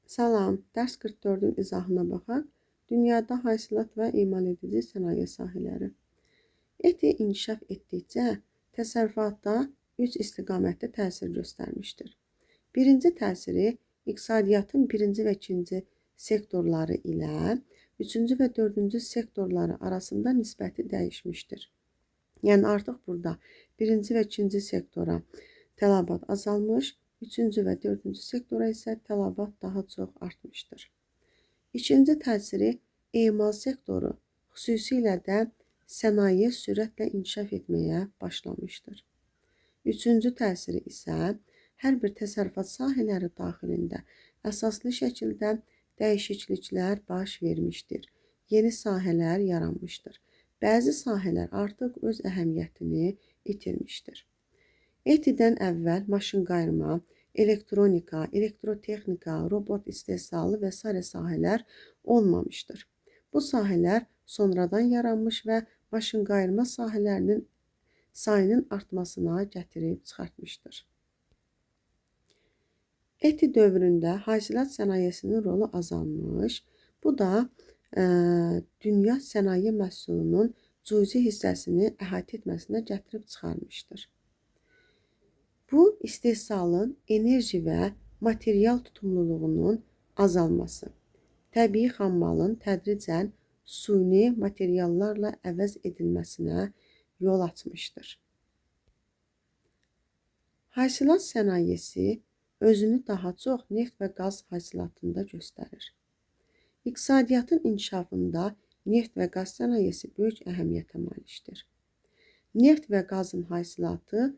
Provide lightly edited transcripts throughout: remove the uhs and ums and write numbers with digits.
Salam, dərs 44-ün izahına baxaq. Dünyada hasilat və emal edici sənaye sahələri. ETİ inkişaf etdikcə təsərrüfatda 3 istiqamətdə təsir göstərmişdir. Birinci təsiri iqtisadiyyatın birinci və ikinci sektorları ilə üçüncü və dördüncü sektorları arasında nisbəti dəyişmişdir. Yəni artıq burada birinci və ikinci sektora tələbat azalmış, üçüncü və dördüncü sektora isə tələbat daha çox artmışdır. İkinci təsiri emal sektoru, xüsusilə də sənaye sürətlə inkişaf etməyə başlamışdır. Üçüncü təsiri isə hər bir təsərrüfat sahələri daxilində əsaslı şəkildə dəyişikliklər baş vermişdir. Yeni sahələr yaranmışdır. Bəzi sahələr artıq öz əhəmiyyətini itirmişdir. ETİ-dən əvvəl maşınqayırma, elektronika, elektrotexnika, robot istehsalı və s. sahələr olmamışdır. Bu sahələr sonradan yaranmış və maşınqayırma sahələrinin sayının artmasına gətirib çıxartmışdır. ETİ dövründə hasilat sənayesinin rolu azalmış, bu da dünya sənaye məhsulunun cüzi hissəsini əhatə etməsinə gətirib çıxarmışdır. Bu, istehsalın enerji və material tutumluluğunun azalması, təbii xammalın tədricən süni materiallarla əvəz edilməsinə yol açmışdır. Hasilat sənayesi özünü daha çox neft və qaz hasilatında göstərir. İqtisadiyyatın inkişafında neft və qaz sənayesi böyük əhəmiyyətə malikdir. Neft və qazın hasilatı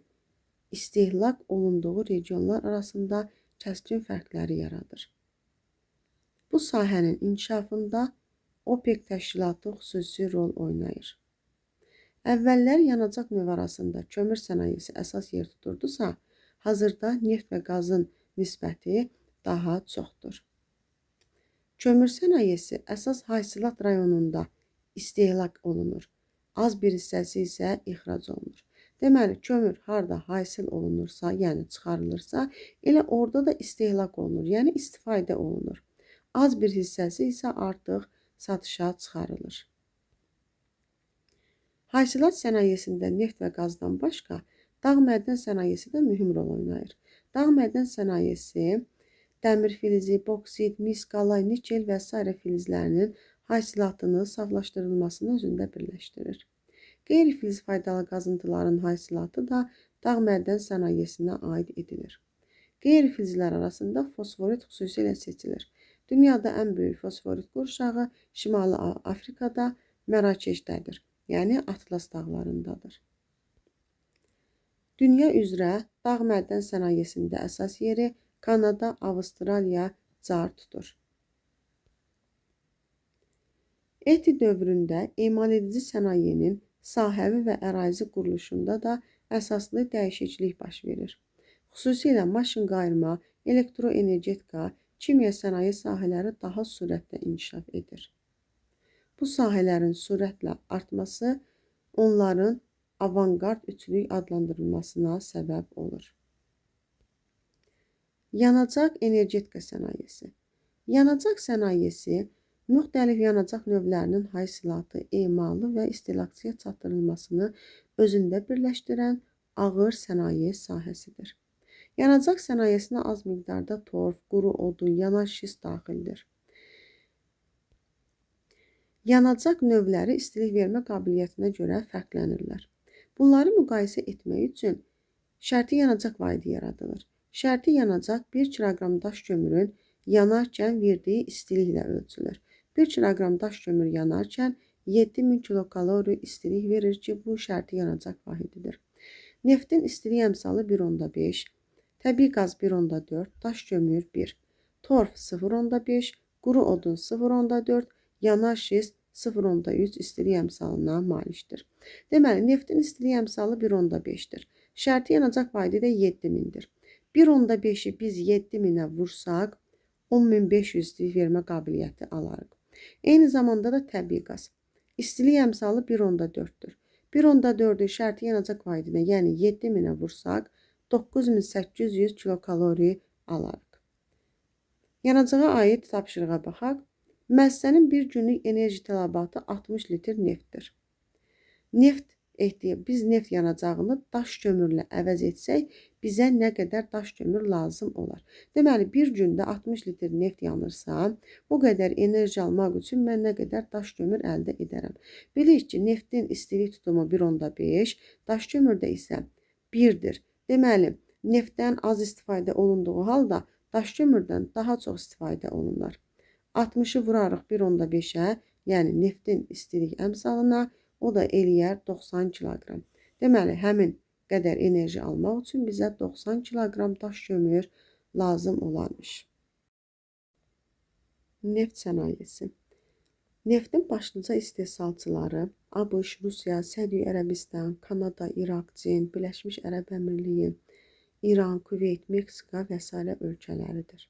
istehlak olunduğu regionlar arasında kəskin fərqləri yaradır. Bu sahənin inkişafında OPEC təşkilatı xüsusi rol oynayır. Əvvəllər yanacaq növü arasında kömür sənayesi əsas yer tuturdusa, hazırda neft və qazın nisbəti daha çoxdur. Kömür sənayesi əsas hasilat rayonunda istehlak olunur. Az bir hissəsi isə ixrac olunur. Deməli, kömür harada hasil olunursa, yəni çıxarılırsa, elə orada da istehlak olunur, yəni istifadə olunur. Az bir hissəsi isə artıq satışa çıxarılır. Hasilat sənayesində neft və qazdan başqa dağ mədən sənayesi də mühüm rol oynayır. Dağ mədən sənayesi dəmir filizi, boksit, mis, qalay, nikel və s. filizlərinin hasilatını saflaşdırılmasını özündə birləşdirir. Qeyri-filiz faydalı qazıntıların hasilatı da dağ mədən sənayesinə aid edilir. Qeyri-filizlər arasında fosforit xüsusilə seçilir. Dünyada ən böyük fosforit qurşağı Şimali Afrikada Mərakeşdədir, yəni Atlas dağlarındadır. Dünya üzrə dağ mədən sənayesində əsas yeri Kanada, Avstraliya car tutur. ETİ dövründə emal edici sənayenin sahəvi və ərazi quruluşunda da əsaslı dəyişiklik baş verir. Xüsusilə maşınqayırma, elektroenergetika, kimya sənaye sahələri daha sürətlə inkişaf edir. Bu sahələrin sürətlə artması onların avangard üçlük adlandırılmasına səbəb olur. Yanacaq energetika sənayesi. Yanacaq sənayesi müxtəlif yanacaq növlərinin hasilatı, emalı və istehlakçıya çatdırılmasını özündə birləşdirən ağır sənaye sahəsidir. Yanacaq sənayesinə az miqdarda torf, quru odun, yanan şist daxildir. Yanacaq növləri istilik vermə qabiliyyətinə görə fərqlənirlər. Bunları müqayisə etmək üçün şərti yanacaq vahidi yaradılır. Şərti yanacaq 1 kiloqram daş kömürün yanarkən verdiyi istiliklə ölçülür. 1 kiloqram daş kömür yanarkən 7000 kilokalori istilik verir ki, bu şərti yanacaq vahididir. Neftin istilik əmsalı 1,5, təbii qaz 1,4, daş kömür 1, torf 0,5, quru odun 0,4, yanar şist 0,3 istilik əmsalına malikdir. Deməli, neftin istilik əmsalı 1,5-dir. Şərti yanacaq vahidi də 7000-dir. 1,5-i biz 7000-ə vursaq, 10500 istilik vermə qabiliyyəti alarıq. Eyni zamanda da təbii qaz. İstilik əmsalı 1,4-dür. 1,4-ü şərti yanacaq vahidinə, yəni 7000-ə vursaq, 9800 kilokalori alarıq. Yanacağa aid tapşırığa baxaq. Müəssisənin bir günlük enerji tələbatı 60 litr neftdir. Biz neft yanacağını daş kömürlə əvəz etsək, bizə nə qədər daş kömür lazım olar? Deməli, bir gündə 60 litr neft yanırsa, bu qədər enerji almaq üçün mən nə qədər daş kömür əldə edərəm? Bilirik ki, neftin istilik tutumu 1/5, daş kömürdə isə 1-dir. Deməli, neftdən az istifadə olunduğu halda daş kömürdən daha çox istifadə olunur. 60-ı vurarıq 1/5-ə, yəni neftin istilik əmsalına, o da eləyər 90 kiloqram. Deməli, həmin qədər enerji almaq üçün bizə 90 kiloqram daş kömür lazım olarmış. Neft sənayesi. Neftin başlıca istehsalçıları ABŞ, Rusiya, Səudiyyə Ərəbistan, Kanada, İraq, Çin, Birləşmiş Ərəb Əmirliyi, İran, Kuveyt, Meksika və s. ölkələridir.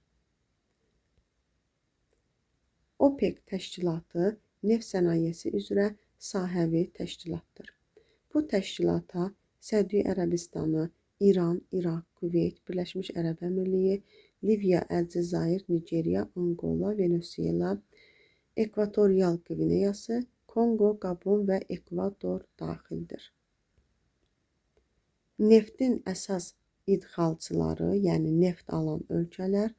OPEC təşkilatı neft sənayesi üzrə sahəvi təşkilatdır. Bu təşkilata Səudiyyə Ərəbistanı, İran, İraq, Kuveyt, Birləşmiş Ərəb Əmirliyi, Liviya, Əlcəzair, Nigeriya, Angola, Venezuela, Ekvatorial Qvineyası, Kongo, Qabon və Ekvador daxildir. Neftin əsas idxalçıları, yəni neft alan ölkələr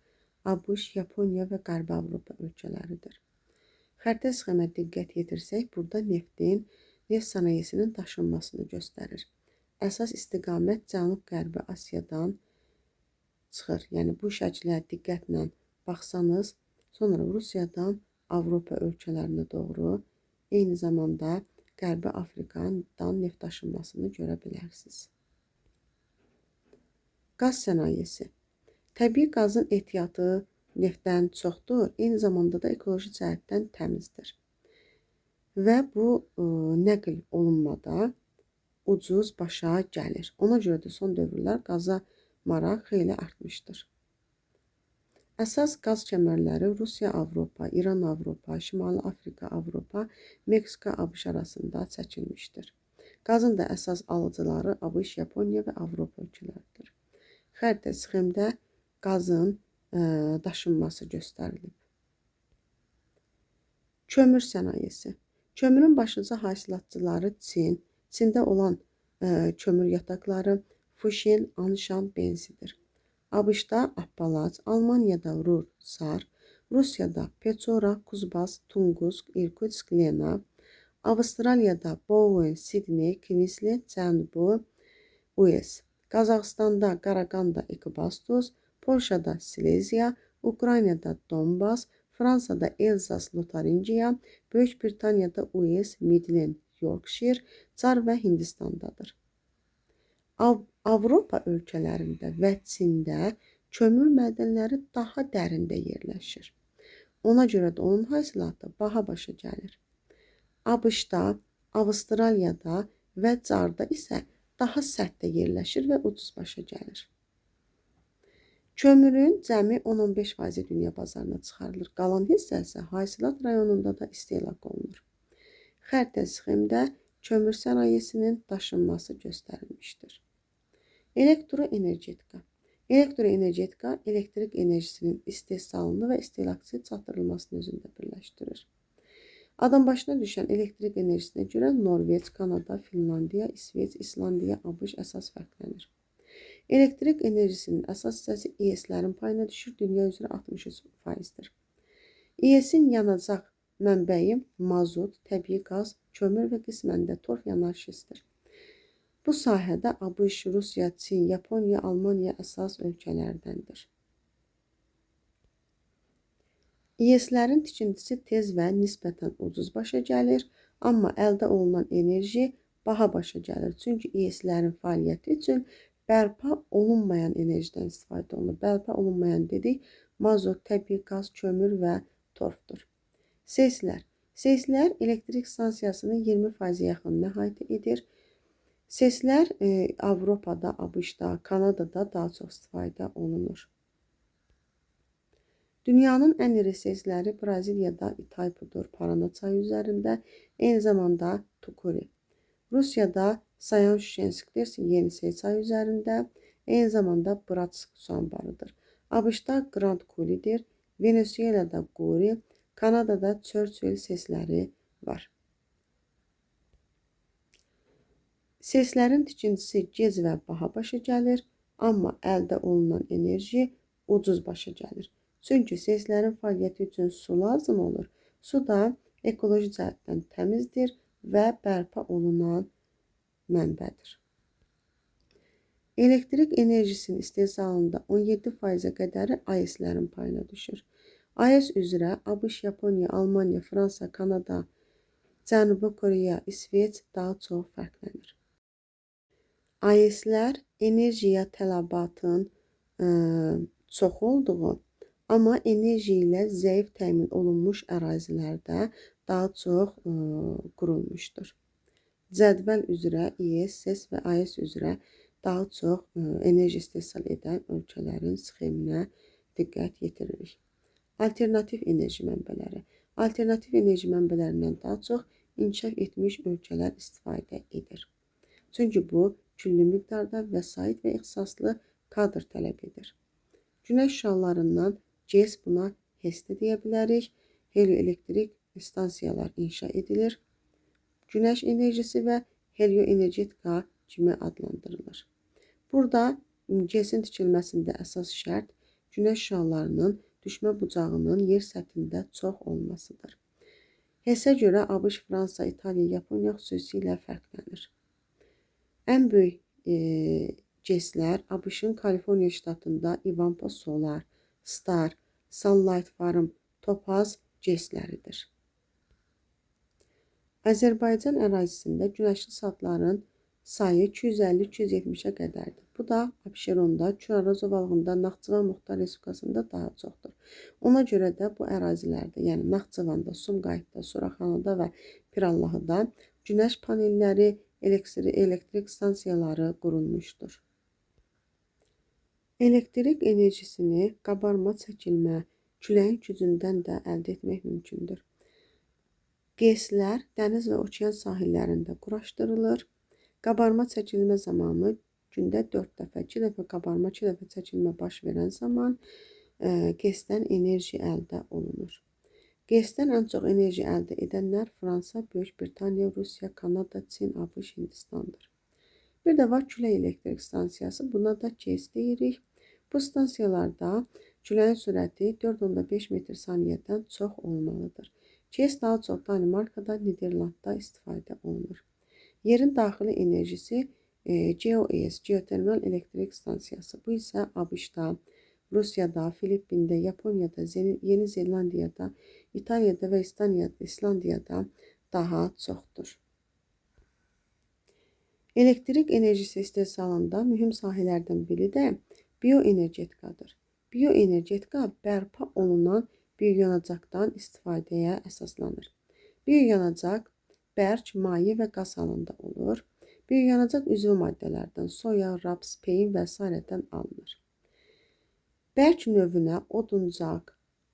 ABŞ, Yaponiya və Qərbi Avropa ölkələridir. Xəritə sxemə diqqət yetirsək, burada neft sənayesinin daşınmasını göstərir. Əsas istiqamət Cənub-Qərbi Asiyadan çıxır. Yəni bu şəklə diqqətlə baxsanız, sonra Rusiyadan Avropa ölkələrinə doğru, eyni zamanda Qərbi Afrikadan neft daşınmasını görə bilərsiniz. Qaz sənayesi. Təbii qazın ehtiyatı neftdən çoxdur, eyni zamanda da ekoloji cəhətdən təmizdir. Və bu nəql olunmada ucuz başa gəlir. Ona görə də son dövrlər qaza maraq xeyli artmışdır. Əsas qaz kəmərləri Rusiya-Avropa, İran-Avropa, Şimali Afrika-Avropa, Meksika-ABŞ arasında çəkilmişdir. Qazın da əsas alıcıları ABŞ, Yaponiya və Avropa ölkələridir. Xəritə sxemdə qazın daşınması göstərilib. Kömür sənayesi. Kömürün başlıca hasilatçıları Çin. Çində olan kömür yataqları Fuşin, Anshan, Benzidir. ABŞ-da Appalaç, Almaniyada Rur, Sar, Rusiyada Peçora, Kuzbas, Tungusk, Irkutsk, Lena, Avustraliyada Bowen, Sidney, Kvisle, Cənubi US, Qazaxıstanda Qaraqanda, Ekibastos, Polşada Sileziya, Ukraynada Donbas, Fransada Elzas, Lotaringiya, Böyük Britaniyada US, Midland, Yorkshire, Çar və Hindistandadır. Avropa ölkələrində və Çində kömür mədənləri daha dərində yerləşir. Ona görə də onun hasilatı baha başa gəlir. ABŞ-da, Avustraliyada və Çarda isə daha sərtdə yerləşir və ucuz başa gəlir. Kömürün cəmi 10-15% dünya bazarına çıxarılır. Qalan hissəsi hasilat rayonunda da istehlak olunur. Xəritə sxemdə kömür sənayesinin daşınması göstərilmişdir. Elektroenergetika. Elektroenergetika elektrik enerjisinin istehsalını və istehlakçı çatdırılmasını özündə birləşdirir. Adam başına düşən elektrik enerjisinə görə Norveç, Kanada, Finlandiya, İsveç, İslandiya, ABŞ əsas fərqlənir. Elektrik enerjisinin əsas hissəsi İES-lərin payına düşür, dünya üzrə 63%-dir. İES-in yanacaq mənbəyi mazot, təbii qaz, kömür və qismən də torf yanan şistdir. Bu sahədə ABŞ, Rusiya, Çin, Yaponiya, Almaniya əsas ölkələrdəndir. İES-lərin tikintisi tez və nisbətən ucuz başa gəlir, amma əldə olunan enerji baha başa gəlir. Çünki İES-lərin fəaliyyəti üçün bərpa olunmayan enerjidən istifadə olunur. Bərpa olunmayan dedik, mazot, təbii qaz, kömür və torfdur. SES-lər. SES-lər elektrik stansiyasının 20% yaxınını əhatə edir. SES-lər Avropada, ABŞ-da, Kanadada daha çox istifadə olunur. Dünyanın ən iri SES-ləri Braziliyada Itaipudur, Parana çayı üzərində, eyni zamanda Tukuri. Rusiyada Sayan-Şuşenskdir, Yenisey çayı üzərində, eyni zamanda Bratsk su anbarıdır. ABŞ-da Grand Kulidir, Venezuelada qori, Kanadada Churchill sesləri var. Seslərin tikintisi gec və baha başa gəlir, amma əldə olunan enerji ucuz başa gəlir. Çünki seslərin fəaliyyəti üçün su lazım olur. Su da ekoloji cəhətdən təmizdir və bərpa olunan mənbədir. Elektrik enerjisinin istehsalında 17%-ə qədəri AES-lərin payına düşür. AES üzrə ABŞ, Yaponiya, Almaniya, Fransa, Kanada, Cənubi Koreya, İsveç daha çox fərqlənir. AES-lər enerjiyə tələbatın çox olduğu, amma enerji ilə zəif təmin olunmuş ərazilərdə daha çox qurulmuşdur. Cədvəl üzrə ES, SES və AES üzrə daha çox enerji istehsal edən ölkələrin sxeminə diqqət yetiririk. Alternativ enerji mənbələri. Alternativ enerji mənbələrindən daha çox inkişaf etmiş ölkələr istifadə edir. Çünki bu, küllü miqdarda vəsait və ixtisaslı kadr tələb edir. Günəş şüalarından GES buna HES də deyə bilərik. Helioelektrik stansiyalar inşa edilir. Günəş enerjisi və helioenergetika kimi adlandırılır. Burada GES-in tikilməsində əsas şərt günəş şüalarının düşmə bucağının yer səthində çox olmasıdır. HES-ə görə ABŞ, Fransa, İtaliya, Yaponiya xüsusilə fərqlənir. Ən böyük GES-lər ABŞ-ın Kaliforniya ştatında Ivanpah Solar, Star, Sunlight Farm, Topaz GES-ləridir. Azərbaycan ərazisində günəşli saatların sayı 250-270-ə qədərdir. Bu da Abşeronda, Kür-Araz ovalığında, Naxçıvan Muxtar Respublikasında daha çoxdur. Ona görə də bu ərazilərdə, yəni Naxçıvanda, Sumqayıtda, Suraxanıda və Pirallahıda günəş panelləri, elektrik stansiyaları qurulmuşdur. Elektrik enerjisini qabarma, çəkilmə, küləyin gücündən də əldə etmək mümkündür. GES-lər dəniz və okean sahillərində quraşdırılır. Qabarma çəkilmə zamanı gündə 4 dəfə, 2 dəfə qabarma, 2 dəfə çəkilmə baş verən zaman GES-dən enerji əldə olunur. GES-dən ən çox enerji əldə edənlər Fransa, Böyük Britaniya, Rusiya, Kanada, Çin, ABŞ, Hindistandır. Bir də var külək elektrik stansiyası, buna da GES deyirik. Bu stansiyalarda küləyin sürəti 4,5 metr saniyədən çox olmalıdır. GES daha çox Danimarkada, Niderlandda istifadə olunur. Yerin daxili enerjisi GEOS, geotermal elektrik stansiyası. Bu isə ABŞ-da, Rusiyada, Filippində, Yaponiyada, Yeni Zelandiyada, İtaliyada və İslandiyada daha çoxdur. Elektrik enerjisi istehsalında mühüm sahələrdən biri də bioenergetikadır. Bioenergetika bərpa olunan bioyanacaqdan istifadəyə əsaslanır. Bioyanacaq bərk, maye və qaz halında olur. Bioyanacaq üzvü maddələrdən soya, raps, peyin və s.dən alınır. Bərk növünə oduncaq,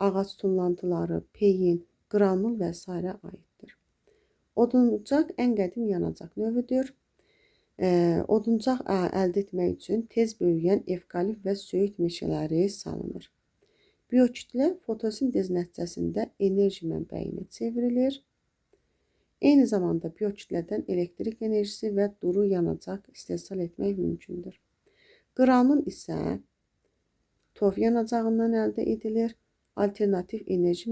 ağac tullantıları, peyin, qranul və s. aiddir. Oduncaq ən qədim yanacaq növüdür. Oduncaq əldə etmək üçün tez böyüyən evkalip və söyüd meşələri salınır. Biokütlə fotosintez nəticəsində enerji mənbəyinə çevrilir. Eyni zamanda biokütlədən elektrik enerjisi və duru yanacaq istehsal etmək mümkündür. Qranul isə tov yanacağından əldə edilir. Alternativ enerji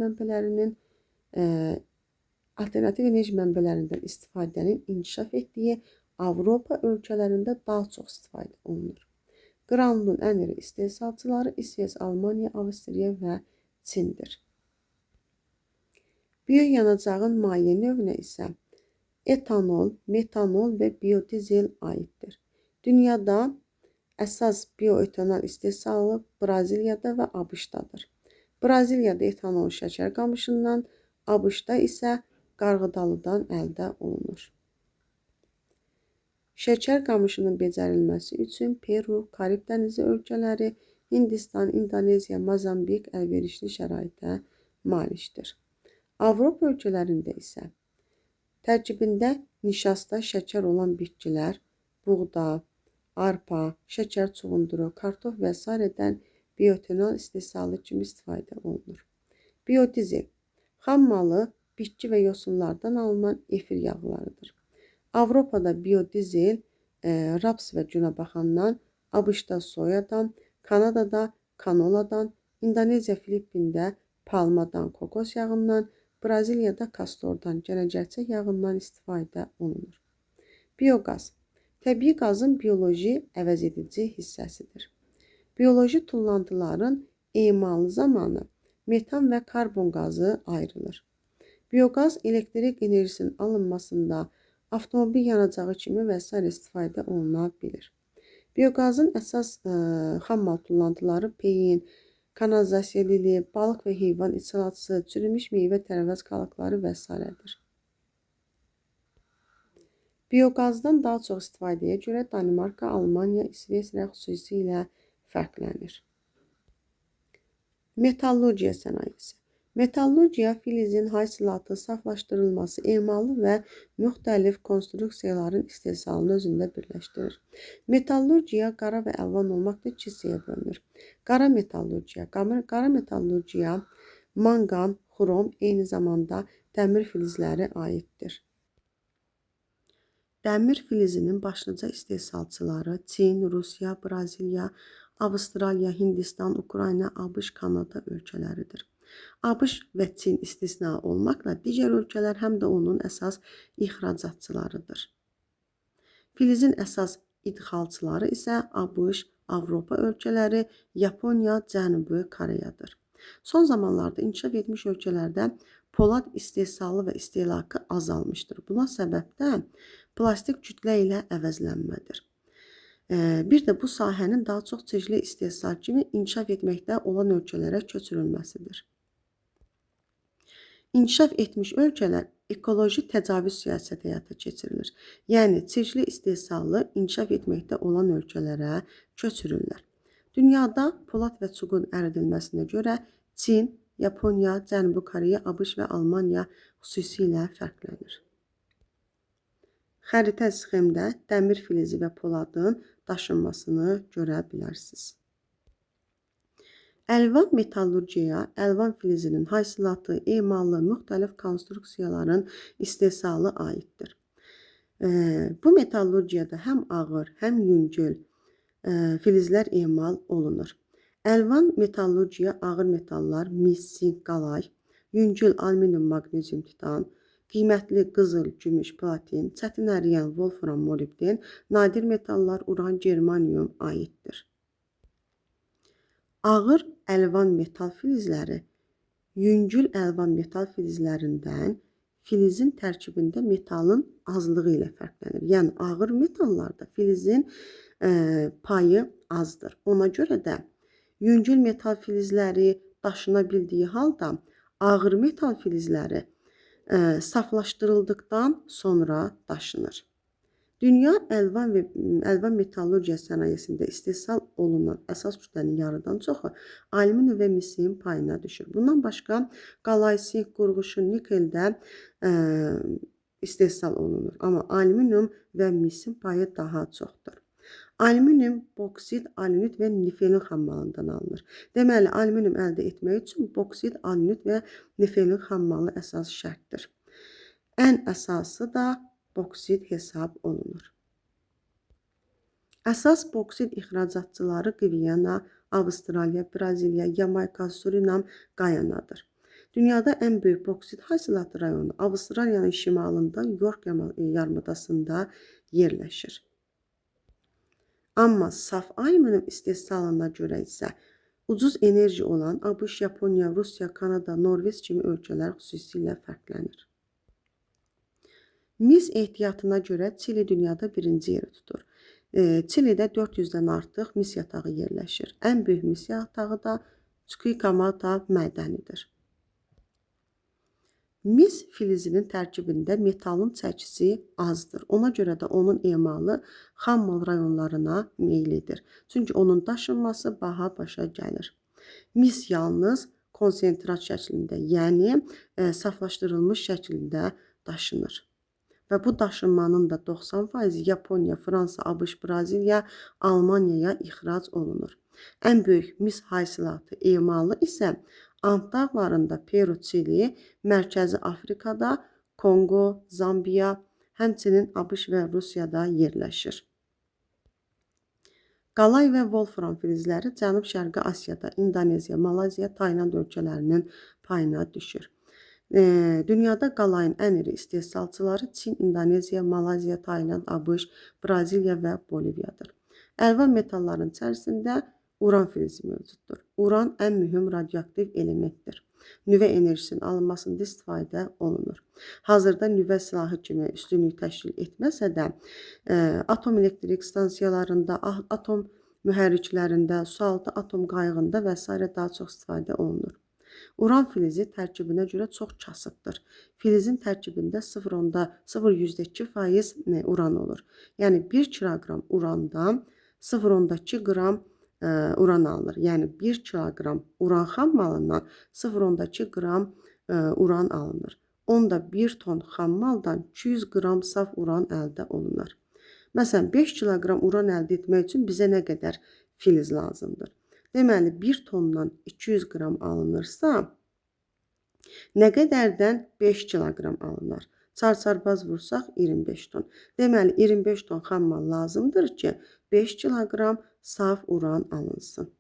mənbələrindən istifadənin inkişaf etdiyi Avropa ölkələrində daha çox istifadə olunur. Qranulun ən iri istehsalçıları İsveç, Almaniya, Avstriya və Çindir. Bioyanacağın maye növünə isə etanol, metanol və biodizel aiddir. Dünyada əsas bioetanol istehsalı Braziliyada və ABŞ-dadır. Braziliyada etanol şəkər qamışından, ABŞ-da isə qarğıdalıdan əldə olunur. Şəkər qamışının becərilməsi üçün Peru, Karib dənizi ölkələri, Hindistan, İndoneziya, Mozambik əlverişli şəraitə malikdir. Avropa ölkələrində isə tərkibində nişasta şəkər olan bitkilər, buğda, arpa, şəkər çuğunduru, kartof və s.dən bioetanol istehsalı kimi istifadə olunur. Biodizel xam malı bitki və yosunlardan alınan efir yağlarıdır. Avropada biodizel raps və günəbaxandan, ABŞ-da soyadan, Kanadada kanoladan, İndoneziya, Filippində palmadan, kokos yağından, Braziliyada kastordan, gənəcərçək yağından istifadə olunur. Bioqaz təbii qazın bioloji əvəzedici hissəsidir. Bioloji tullantıların emalı zamanı metan və karbon qazı ayrılır. Bioqaz elektrik enerjisinin alınmasında, avtomobil yanacağı kimi və s. istifadə oluna bilir. Bioqazın əsas xammal tullantıları peyin, kanalizasiya lili, balıq və heyvan içalatçısı, çürümüş meyvə tərəvəz qalıqları və s.dir. Bioqazdan daha çox istifadəyə görə Danimarka, Almanya, İsveçrə xüsusilə fərqlənir. Metallurgiya sənayesi. Metallurgiya filizin hasilatı, saflaşdırılması, emalı və müxtəlif konstruksiyaların istehsalını özündə birləşdirir. Metallurgiya qara və əlvan olmaqla iki hissəyə bölünür. Qara metallurgiya manqan, xrom, eyni zamanda dəmir filizləri aiddir. Dəmir filizinin başlıca istehsalçıları Çin, Rusiya, Braziliya, Avstraliya, Hindistan, Ukrayna, ABŞ, Kanada ölkələridir. ABŞ və Çin istisna olmaqla digər ölkələr həm də onun əsas ixracatçılarıdır. Filizin əsas idxalçıları isə ABŞ, Avropa ölkələri, Yaponiya, Cənubi Koreyadır. Son zamanlarda inkişaf etmiş ölkələrdə polad istehsalı və istehlakı azalmışdır. Buna səbəb də plastik kütlə ilə əvəzlənmədir. Bir də bu sahənin daha çox çeşidli istehsal kimi inkişaf etməkdə olan ölkələrə köçürülməsidir. İnkişaf etmiş ölkələr ekoloji təcavüz siyasəti həyata keçirilir. Yəni, çeşidli istehsalı inkişaf etməkdə olan ölkələrə köçürürlər. Dünyada polad və çuqun əridilməsinə görə Çin, Yaponiya, Cənubi Koreya, ABŞ və Almanya xüsusilə fərqlənir. Xəritə sxemdə dəmir filizi və poladın daşınmasını görə bilərsiniz. Əlvan metallurgiya, əlvan filizinin hasilatı, emalı, müxtəlif konstruksiyaların istehsalı aiddir. Bu metallurgiyada həm ağır, həm yüngül filizlər emal olunur. Əlvan metallurgiya ağır metallar, mis, zink, qalay, yüngül alüminium, maqnezium, titan, qiymətli qızıl, gümüş, platin, çətin əriyən wolfram, molibden, nadir metallar, uran, germanium aiddir. Ağır əlvan metal filizləri yüngül əlvan metal filizlərindən filizin tərkibində metalın azlığı ilə fərqlənir. Yəni, ağır metallarda filizin payı azdır. Ona görə də yüngül metal filizləri daşına bildiyi halda ağır metal filizləri saflaşdırıldıqdan sonra daşınır. Dünya əlvan metallurgiya sənayesində istehsal olunan əsas kütlənin yarıdan çoxu alüminium və misin payına düşür. Bundan başqa qalay, sink, qurğuşu, nikel də istehsal olunur. Amma alüminium və misin payı daha çoxdur. Alüminium, boksit, alünit və nifelin xammalından alınır. Deməli, alüminium əldə etmək üçün boksit, alünit və nifelin xammalı əsas şərtdir. Ən əsası da boksit hesab olunur. Əsas boksit ixracatçıları Qviyana, Avstraliya, Braziliya, Yamayka, Surinam, Qayanadır. Dünyada ən böyük boksit hasilatı rayonu Avstraliyanın şimalında York yarımadasında yerləşir. Amma saf alüminium istehsalına görə isə ucuz enerji olan ABŞ, Yaponiya, Rusiya, Kanada, Norveç kimi ölkələr xüsusilə fərqlənir. Mis ehtiyatına görə Çili dünyada birinci yeri tutur. Çilidə 400-dən artıq mis yatağı yerləşir. Ən böyük mis yatağı da Chuquicamata mədənidir. Mis filizinin tərkibində metalın çəkisi azdır. Ona görə də onun emalı xammal rayonlarına meyillidir. Çünki onun daşınması baha başa gəlir. Mis yalnız konsentrat şəklində, yəni saflaşdırılmış şəklində daşınır. Və bu daşınmanın da 90% Yaponiya, Fransa, ABŞ, Braziliya, Almaniyaya ixrac olunur. Ən böyük mis hasilatı emalı isə Ant dağlarında Peru, Çili, Mərkəzi Afrikada, Kongo, Zambiya, həmçinin ABŞ və Rusiyada yerləşir. Qalay və wolfram filizləri Cənub-Şərqi Asiyada, Indoneziya, Malayziya, Tayland ölkələrinin payına düşür. Dünyada qalayın ən iri istehsalçıları Çin, Indoneziya, Malayziya, Tayland, ABŞ, Braziliya və Boliviyadır. Əlvan metalların içərisində uran filizi mövcuddur. Uran ən mühüm radioaktiv elementdir. Nüvə enerjisinin alınmasında istifadə olunur. Hazırda nüvə silahı kimi üstünlük təşkil etməsə də, atom elektrik stansiyalarında, atom mühərriklərində, sualtı atom qayıqında və s. daha çox istifadə olunur. Uran filizi tərkibinə görə çox kasıbdır. Filizin tərkibində 0,2% uran olur. Yəni 1 kiloqram urandan 0,2 qram uran alınır. Yəni 1 kiloqram uran xam malından 0,2 qram uran alınır. Onda 1 ton xam maldan 200 qram saf uran əldə olunur. Məsələn, 5 kiloqram uran əldə etmək üçün bizə nə qədər filiz lazımdır? Deməli, 1 tondan 200 qram alınırsa, nə qədərdən 5 kiloqram alınır? Çarçarbaz vursaq 25 ton. Deməli, 25 ton xam mal lazımdır ki, 5 kiloqram saf uran alınsın.